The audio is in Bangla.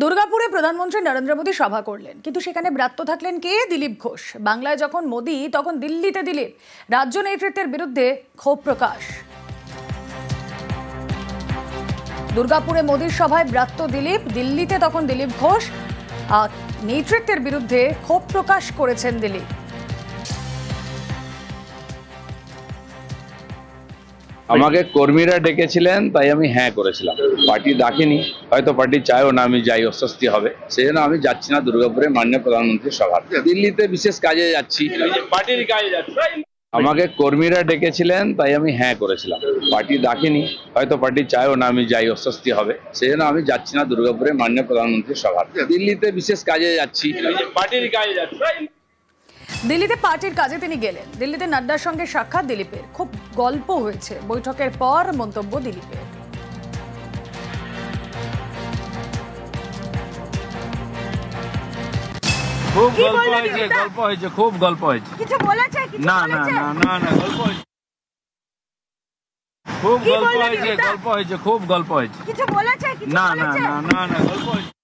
দুর্গাপুরে প্রধানমন্ত্রী নরেন্দ্র মোদী সভা করলেন, কিন্তু সেখানে ব্রাত্য থাকলেন কে? দিলীপ ঘোষ। বাংলায় যখন মোদী, তখন দিল্লিতে দিলীপ। রাজ্য নেতৃত্বের বিরুদ্ধে ক্ষোভ প্রকাশ। দুর্গাপুরে মোদীর সভায় ব্রাত্য দিলীপ, দিল্লিতে তখন দিলীপ ঘোষ। নেতৃত্বের বিরুদ্ধে ক্ষোভ প্রকাশ করেছেন দিলীপ। আমাকে কর্মীরা ডেকেছিলেন, তাই আমি হ্যাঁ করেছিলাম। পার্টি ডাকেনি, হয়তো পার্টি চায়ও না আমি যাই, অস্বস্তি হবে, সেই জন্য আমি যাচ্ছি না দুর্গাপুরে মাননীয় প্রধানমন্ত্রীর সভা। দিল্লিতে বিশেষ কাজে যাচ্ছি, পার্টির কাজে যাচ্ছি। আমাকে কর্মীরা ডেকেছিলেন, তাই আমি হ্যাঁ করেছিলাম। পার্টি ডাকেনি, হয়তো পার্টি চায়ও না আমি যাই, অস্বস্তি হবে, সেই জন্য আমি যাচ্ছি না দুর্গাপুরে মাননীয় প্রধানমন্ত্রীর সভা। দিল্লিতে বিশেষ কাজে যাচ্ছি, পার্টির কাজে যাচ্ছি। দিল্লিতে পার্টির কাজে তিনি গেলেন। দিল্লিতে নাড্ডার সঙ্গে সাক্ষাৎ দিলীপের। খুব গল্প হয়েছে। বৈঠকের পর মন্তব্য দিলীপের। খুব গল্প হয়েছে। কিছু বলেছে? না, গল্প হয়েছে। খুব গল্প হয়েছে। কিছু বলেছে? না, গল্প হয়েছে।